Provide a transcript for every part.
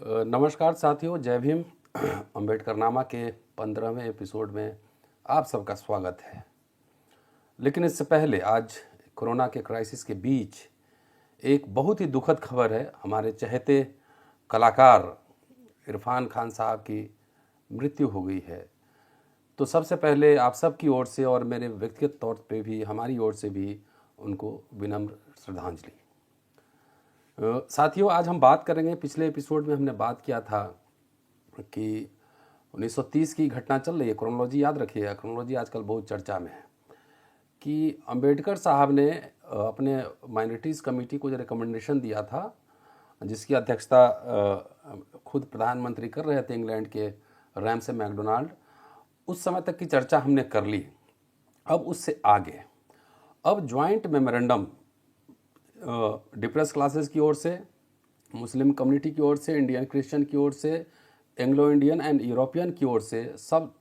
नमस्कार साथियों, जय भीम। अम्बेडकरनामा के 15वें एपिसोड में आप सबका स्वागत है। लेकिन इससे पहले आज कोरोना के क्राइसिस के बीच एक बहुत ही दुखद खबर है। हमारे चहेते कलाकार इरफान खान साहब की मृत्यु हो गई है। तो सबसे पहले आप सब की ओर से और मेरे व्यक्तिगत तौर पे भी, हमारी ओर से भी उनको विनम्र श्रद्धांजलि। साथियों, आज हम बात करेंगे, पिछले एपिसोड में हमने बात किया था कि 1930 की घटना चल रही है। क्रोनोलॉजी याद रखिएगा, क्रोनोलॉजी आजकल बहुत चर्चा में है। कि अंबेडकर साहब ने अपने माइनॉरिटीज़ कमेटी को जो रिकमेंडेशन दिया था, जिसकी अध्यक्षता खुद प्रधानमंत्री कर रहे थे इंग्लैंड के रैमसे मैकडोनाल्ड, उस समय तक की चर्चा हमने कर ली। अब उससे आगे अब ज्वाइंट मेमोरेंडम डिप्रेस क्लासेस की ओर से, मुस्लिम कम्युनिटी की ओर से, इंडियन क्रिश्चियन की ओर से, एंग्लो इंडियन एंड यूरोपियन की ओर से, सब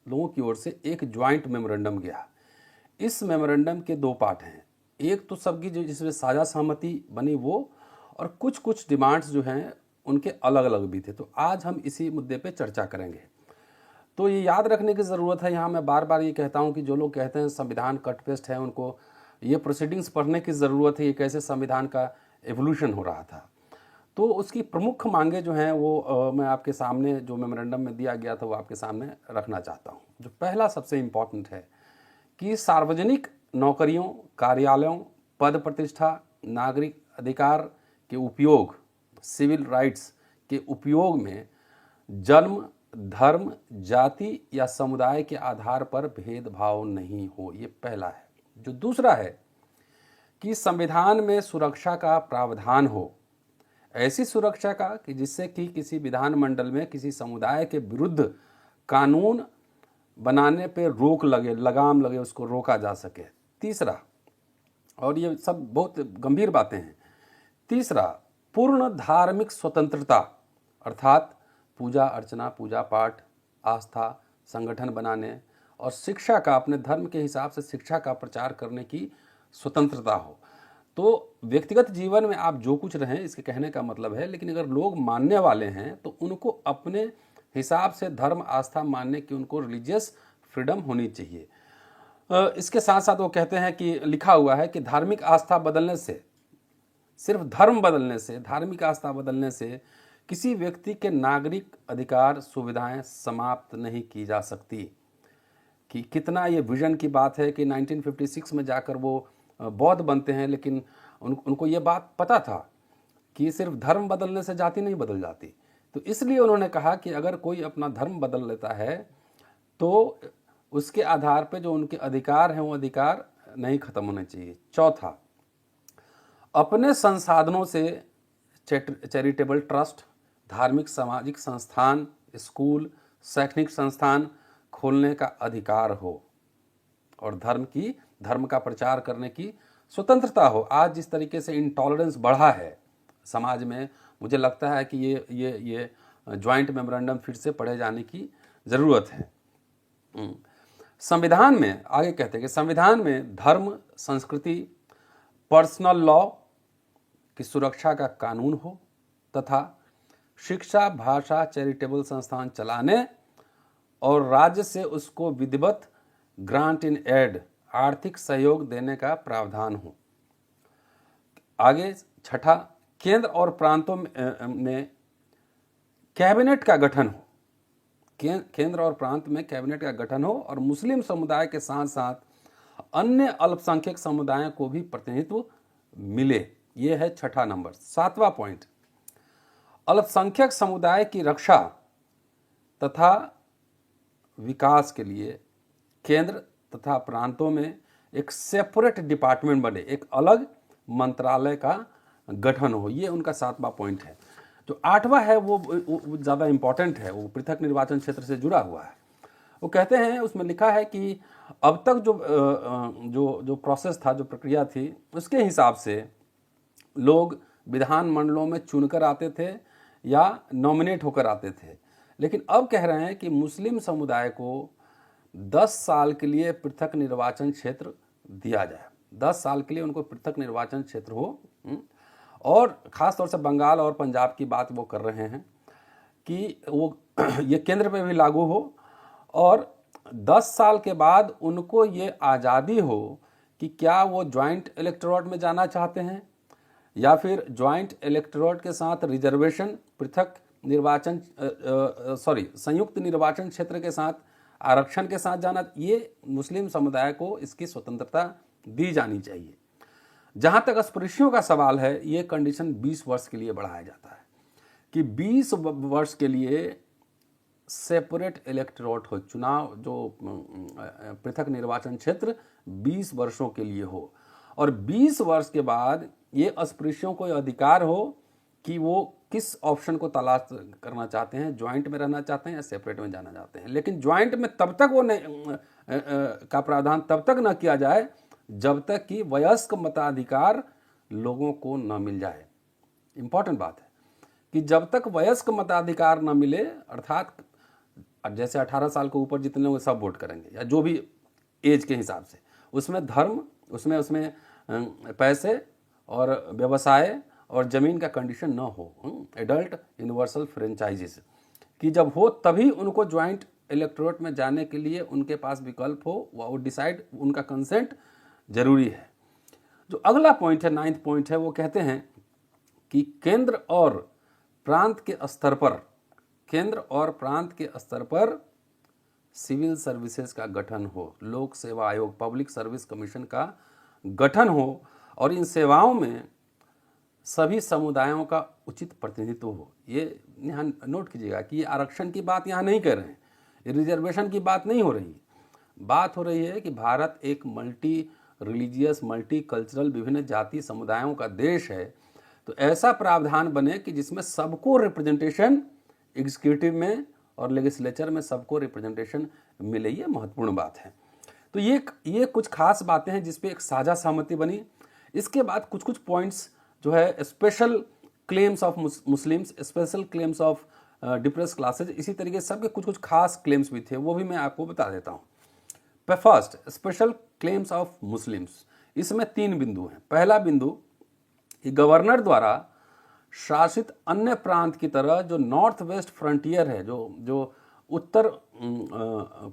लोगों की ओर से एक ज्वाइंट मेमोरेंडम गया। इस मेमोरेंडम के दो पार्ट हैं। एक तो सबकी जो जिसमें साझा सहमति बनी वो, और कुछ कुछ डिमांड्स जो हैं उनके अलग अलग भी थे। तो आज हम इसी मुद्दे पे चर्चा करेंगे। तो ये याद रखने की ज़रूरत है, यहाँ मैं बार बार ये कहता हूँ कि जो लोग कहते हैं संविधान कट पेस्ट है, उनको ये प्रोसीडिंग्स पढ़ने की ज़रूरत है, ये कैसे संविधान का एवोल्यूशन हो रहा था। तो उसकी प्रमुख मांगे जो हैं वो मैं आपके सामने, जो मेमोरेंडम में दिया गया था, वो आपके सामने रखना चाहता हूँ। जो पहला सबसे इम्पॉर्टेंट है कि सार्वजनिक नौकरियों, कार्यालयों, पद प्रतिष्ठा, नागरिक अधिकार के उपयोग, सिविल राइट्स के उपयोग में जन्म, धर्म, जाति या समुदाय के आधार पर भेदभाव नहीं हो। ये पहला है। जो दूसरा है कि संविधान में सुरक्षा का प्रावधान हो, ऐसी सुरक्षा का कि जिससे कि किसी विधानमंडल में किसी समुदाय के विरुद्ध कानून बनाने पे रोक लगे, लगाम लगे, उसको रोका जा सके। तीसरा, और ये सब बहुत गंभीर बातें हैं, तीसरा, पूर्ण धार्मिक स्वतंत्रता, अर्थात पूजा अर्चना, पूजा पाठ, आस्था, संगठन बनाने और शिक्षा का, अपने धर्म के हिसाब से शिक्षा का प्रचार करने की स्वतंत्रता हो। तो व्यक्तिगत जीवन में आप जो कुछ रहें, इसके कहने का मतलब है, लेकिन अगर लोग मानने वाले हैं तो उनको अपने हिसाब से धर्म आस्था मानने की उनको रिलीजियस फ्रीडम होनी चाहिए। इसके साथ साथ वो कहते हैं कि लिखा हुआ है कि धार्मिक आस्था बदलने से, सिर्फ धर्म बदलने से, धार्मिक आस्था बदलने से किसी व्यक्ति के नागरिक अधिकार सुविधाएं समाप्त नहीं की जा सकती। कि कितना ये विजन की बात है कि 1956 में जाकर वो बौद्ध बनते हैं, लेकिन उनको ये बात पता था कि सिर्फ धर्म बदलने से जाति नहीं बदल जाती। तो इसलिए उन्होंने कहा कि अगर कोई अपना धर्म बदल लेता है तो उसके आधार पे जो उनके अधिकार हैं वो अधिकार नहीं खत्म होने चाहिए। चौथा, अपने संसाधनों से चैरिटेबल ट्रस्ट, धार्मिक सामाजिक संस्थान, स्कूल, शैक्षणिक संस्थान खोलने का अधिकार हो और धर्म का प्रचार करने की स्वतंत्रता हो। आज जिस तरीके से इंटॉलरेंस बढ़ा है समाज में, मुझे लगता है कि ये ज्वाइंट मेमोरेंडम फिर से पढ़े जाने की ज़रूरत है। संविधान में आगे कहते हैं कि संविधान में धर्म, संस्कृति, पर्सनल लॉ की सुरक्षा का कानून हो तथा शिक्षा, भाषा, चैरिटेबल संस्थान चलाने और राज्य से उसको विधिवत ग्रांट इन एड, आर्थिक सहयोग देने का प्रावधान हो। आगे छठा, केंद्र और प्रांतों में कैबिनेट का गठन हो, केंद्र और प्रांत में कैबिनेट का गठन हो और मुस्लिम समुदाय के साथ साथ अन्य अल्पसंख्यक समुदायों को भी प्रतिनिधित्व मिले। ये है छठा नंबर। सातवां पॉइंट, अल्पसंख्यक समुदाय की रक्षा तथा विकास के लिए केंद्र तथा प्रांतों में एक सेपरेट डिपार्टमेंट बने, एक अलग मंत्रालय का गठन हो। ये उनका सातवां पॉइंट है। जो आठवां है वो ज़्यादा इम्पॉर्टेंट है, वो पृथक निर्वाचन क्षेत्र से जुड़ा हुआ है। वो कहते हैं, उसमें लिखा है कि अब तक जो प्रोसेस था, जो प्रक्रिया थी, उसके हिसाब से लोग विधान मंडलों में चुनकर आते थे या नॉमिनेट होकर आते थे, लेकिन अब कह रहे हैं कि मुस्लिम समुदाय को 10 साल के लिए पृथक निर्वाचन क्षेत्र दिया जाए। 10 साल के लिए उनको पृथक निर्वाचन क्षेत्र हो। और ख़ास तौर से बंगाल और पंजाब की बात वो कर रहे हैं। कि वो ये केंद्र पे भी लागू हो और 10 साल के बाद उनको ये आज़ादी हो कि क्या वो जॉइंट इलेक्टोरेट में जाना चाहते हैं या फिर जॉइंट इलेक्टोरेट के साथ रिजर्वेशन पृथक निर्वाचन संयुक्त निर्वाचन क्षेत्र के साथ आरक्षण के साथ जाना। ये मुस्लिम समुदाय को इसकी स्वतंत्रता दी जानी चाहिए। जहाँ तक अस्पृश्यों का सवाल है, ये कंडीशन 20 वर्ष के लिए बढ़ाया जाता है कि 20 वर्ष के लिए सेपरेट इलेक्टोरेट हो, चुनाव जो पृथक निर्वाचन क्षेत्र 20 वर्षों के लिए हो और 20 वर्ष के बाद ये अस्पृश्यों को अधिकार हो कि वो किस ऑप्शन को तलाश करना चाहते हैं, ज्वाइंट में रहना चाहते हैं या सेपरेट में जाना चाहते हैं। लेकिन ज्वाइंट में तब तक वो का प्रावधान तब तक न किया जाए जब तक कि वयस्क मताधिकार लोगों को न मिल जाए। इंपॉर्टेंट बात है कि जब तक वयस्क मताधिकार न मिले, अर्थात जैसे 18 साल के ऊपर जितने लोग सब वोट करेंगे या जो भी एज के हिसाब से, उसमें धर्म, उसमें पैसे और व्यवसाय और ज़मीन का कंडीशन न हो, एडल्ट यूनिवर्सल फ्रेंचाइजीज कि जब हो तभी उनको ज्वाइंट इलेक्टोरेट में जाने के लिए उनके पास विकल्प हो, वो डिसाइड, उनका कंसेंट जरूरी है। जो अगला पॉइंट है, 9th पॉइंट है, वो कहते हैं कि केंद्र और प्रांत के स्तर पर सिविल सर्विसेज का गठन हो, लोक सेवा आयोग, पब्लिक सर्विस कमीशन का गठन हो और इन सेवाओं में सभी समुदायों का उचित प्रतिनिधित्व हो। ये यहाँ नोट कीजिएगा कि ये आरक्षण की बात यहाँ नहीं कर रहे हैं, रिजर्वेशन की बात नहीं हो रही, बात हो रही है कि भारत एक मल्टी रिलीजियस, मल्टी कल्चरल, विभिन्न जाति समुदायों का देश है। तो ऐसा प्रावधान बने कि जिसमें सबको रिप्रेजेंटेशन, एग्जीक्यूटिव में और लेजिस्लेचर में सबको रिप्रेजेंटेशन मिले। ये महत्वपूर्ण बात है। तो ये कुछ खास बातें हैं जिस पे एक साझा सहमति बनी। इसके बाद कुछ पॉइंट्स जो है, special claims of Muslims, special claims of depress classes, इसी तरीके से सबके कुछ खास क्लेम्स भी थे, वो भी मैं आपको बता देता हूँ। First, special claims of Muslims, इसमें 3 बिंदु हैं। पहला बिंदु कि गवर्नर द्वारा शासित अन्य प्रांत की तरह जो नॉर्थ वेस्ट फ्रंटियर है, जो उत्तर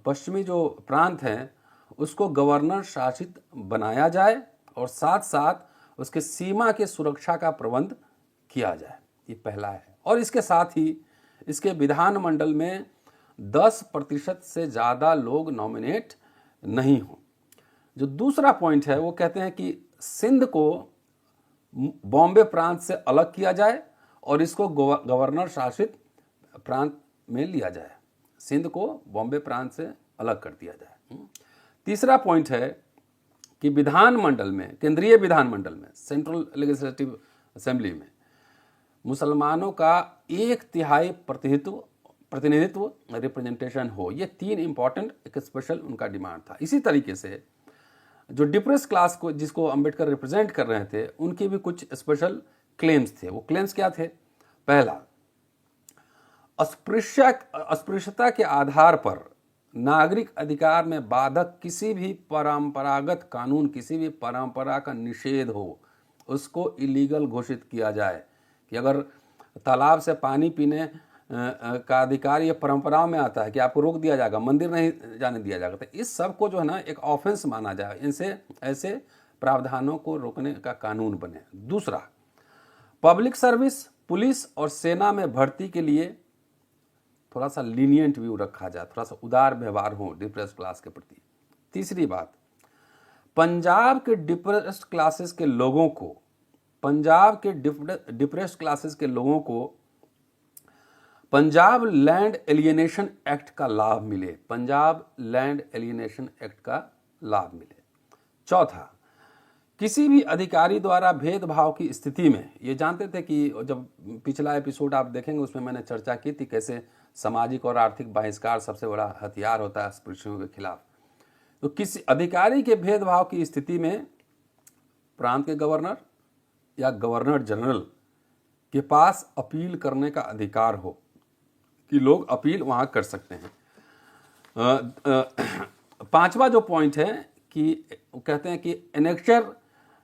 पश्चिमी जो प्रांत हैं, उसको गवर्नर शासित बनाया जाए और साथ साथ उसके सीमा के सुरक्षा का प्रबंध किया जाए। ये पहला है। और इसके साथ ही इसके विधानमंडल में 10% से ज़्यादा लोग नॉमिनेट नहीं हो। जो दूसरा पॉइंट है, वो कहते हैं कि सिंध को बॉम्बे प्रांत से अलग किया जाए और इसको गवर्नर शासित प्रांत में लिया जाए। सिंध को बॉम्बे प्रांत से अलग कर दिया जाए। तीसरा पॉइंट है कि विधानमंडल में, केंद्रीय विधानमंडल में, सेंट्रल लेजिस्लेटिव असेंबली में मुसलमानों का 1/3 प्रतिनिधित्व रिप्रेजेंटेशन हो। ये 3 इंपॉर्टेंट, एक स्पेशल उनका डिमांड था। इसी तरीके से जो डिप्रेस क्लास को, जिसको अंबेडकर रिप्रेजेंट कर रहे थे, उनके भी कुछ स्पेशल क्लेम्स थे। वो क्लेम्स क्या थे? पहला, अस्पृश्यता के आधार पर नागरिक अधिकार में बाधक किसी भी परंपरागत कानून, किसी भी परंपरा का निषेध हो, उसको इलीगल घोषित किया जाए। कि अगर तालाब से पानी पीने का अधिकार ये परंपराओं में आता है कि आपको रोक दिया जाएगा, मंदिर नहीं जाने दिया जाएगा, तो इस सब को जो है ना एक ऑफेंस माना जाए। इनसे ऐसे प्रावधानों को रोकने का कानून बने। दूसरा, पब्लिक सर्विस, पुलिस और सेना में भर्ती के लिए थोड़ा सा लीनियंट व्यू रखा जाए, थोड़ा सा उदार व्यवहार हो डिप्रेस्ड क्लास के प्रति। तीसरी बात, पंजाब के डिप्रेस्ड क्लासेस के लोगों को, पंजाब लैंड एलियनेशन एक्ट का लाभ मिले, पंजाब लैंड एलियनेशन एक्ट का लाभ मिले। चौथा, किसी भी अधिकारी द्वारा भेदभाव की स्थिति में, ये जानते थे कि जब पिछला एपिसोड आप देखेंगे उसमें मैंने चर्चा की थी कैसे सामाजिक और आर्थिक बहिष्कार सबसे बड़ा हथियार होता है अस्पृश्यों के खिलाफ। तो किसी अधिकारी के भेदभाव की स्थिति में प्रांत के गवर्नर या गवर्नर जनरल के पास अपील करने का अधिकार हो, कि लोग अपील वहाँ कर सकते हैं। पांचवा जो पॉइंट है कि कहते हैं कि एनेक्चर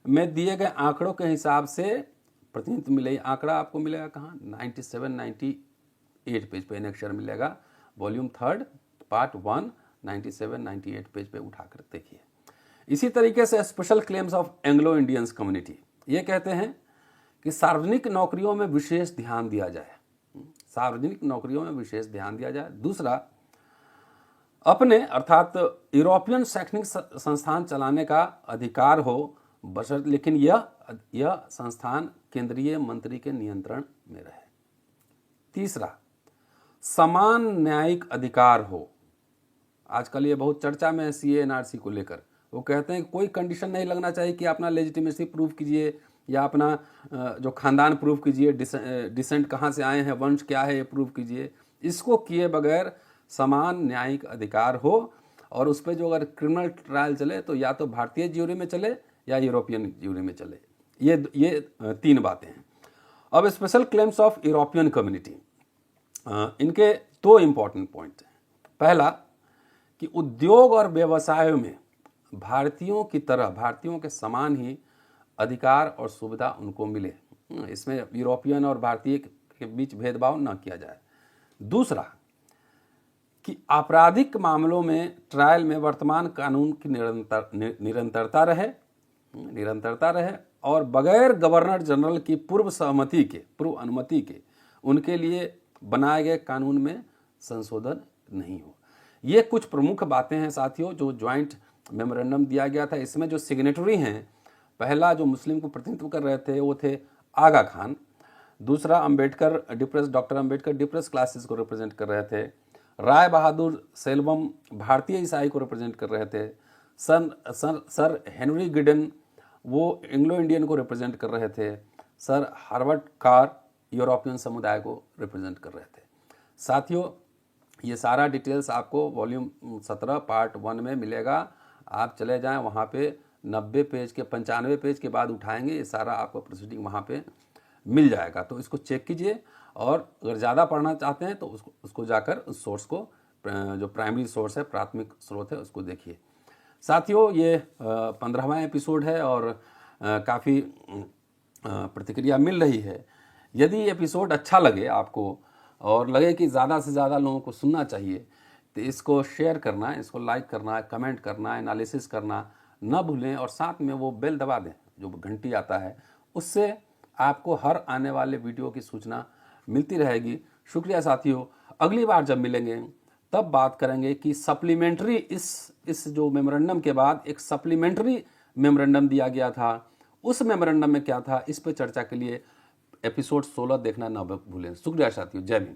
में दिए गए आंकड़ों के हिसाब से प्रतिनिधित्व मिले। आंकड़ा आपको मिलेगा कहाँ? 97, 98 पेज पे एनेक्शर मिलेगा, वॉल्यूम 3 पार्ट 1 97-98 पेज पे उठाकर देखिए। इसी तरीके से special claims of Anglo Indians community, ये कहते हैं कि सार्वजनिक नौकरियों में विशेष ध्यान दिया जाए, सार्वजनिक नौकरियों में विशेष ध्यान दिया जाए। दूसरा, अपने अर्थात यूरोपियन शैक्षणिक संस्थान चलाने का अधिकार हो, बशर्ते लेकिन यह संस्थान केंद्रीय मंत्री के नियंत्रण में रहे। तीसरा, समान न्यायिक अधिकार हो। आजकल ये बहुत चर्चा में है सीए एनआरसी को लेकर। वो कहते हैं कि कोई कंडीशन नहीं लगना चाहिए कि अपना लेजिटिमेसी प्रूव कीजिए या अपना जो खानदान प्रूव कीजिए, डिसेंट कहाँ से आए हैं, वंश क्या है, ये प्रूव कीजिए। इसको किए बगैर समान न्यायिक अधिकार हो, और उस पर जो अगर क्रिमिनल ट्रायल चले तो या तो भारतीय ज्यूरी में चले या यूरोपियन ज्यूरी में चले। ये 3 बातें हैं। अब special claims of European community, इनके 2 इम्पॉर्टेंट पॉइंट हैं। पहला कि उद्योग और व्यवसायों में भारतीयों की तरह, भारतीयों के समान ही अधिकार और सुविधा उनको मिले, इसमें यूरोपियन और भारतीय के बीच भेदभाव न किया जाए। दूसरा कि आपराधिक मामलों में ट्रायल में वर्तमान कानून की निरंतरता रहे और बगैर गवर्नर जनरल की पूर्व अनुमति के उनके लिए बनाए गए कानून में संशोधन नहीं हो। ये कुछ प्रमुख बातें हैं साथियों जो ज्वाइंट मेमोरेंडम दिया गया था। इसमें जो सिग्नेटरी हैं, पहला जो मुस्लिम को प्रतिनिधित्व कर रहे थे वो थे आगा खान। दूसरा डॉक्टर अंबेडकर डिप्रेस क्लासेस को रिप्रेजेंट कर रहे थे। राय बहादुर सेल्वम भारतीय ईसाई को रिप्रेजेंट कर रहे थे। सर हेनरी गिडन वो एंग्लो इंडियन को रिप्रेजेंट कर रहे थे। सर हार्वर्ड कार यूरोपियन समुदाय को रिप्रेजेंट कर रहे थे। साथियों, ये सारा डिटेल्स आपको वॉल्यूम 17 पार्ट 1 में मिलेगा। आप चले जाएं वहाँ पे 90 पेज के 95 पेज के बाद उठाएंगे, ये सारा आपको प्रोसीडिंग वहाँ पे मिल जाएगा। तो इसको चेक कीजिए, और अगर ज़्यादा पढ़ना चाहते हैं तो उसको जाकर उस सोर्स को, जो प्राइमरी सोर्स है, प्राथमिक स्रोत है, उसको देखिए। साथियों, ये 15वां एपिसोड है और काफ़ी प्रतिक्रिया मिल रही है। यदि एपिसोड अच्छा लगे आपको और लगे कि ज़्यादा से ज़्यादा लोगों को सुनना चाहिए, तो इसको शेयर करना, इसको लाइक करना, कमेंट करना, एनालिसिस करना न भूलें, और साथ में वो बेल दबा दें जो घंटी आता है, उससे आपको हर आने वाले वीडियो की सूचना मिलती रहेगी। शुक्रिया साथियों। अगली बार जब मिलेंगे तब बात करेंगे कि सप्लीमेंट्री, इस जो मेमोरेंडम के बाद एक सप्लीमेंट्री मेमोरेंडम दिया गया था, उस मेमोरेंडम में क्या था, इस पर चर्चा के लिए एपिसोड 16 देखना न भूलें। शुक्रिया साथियों। जय भीम।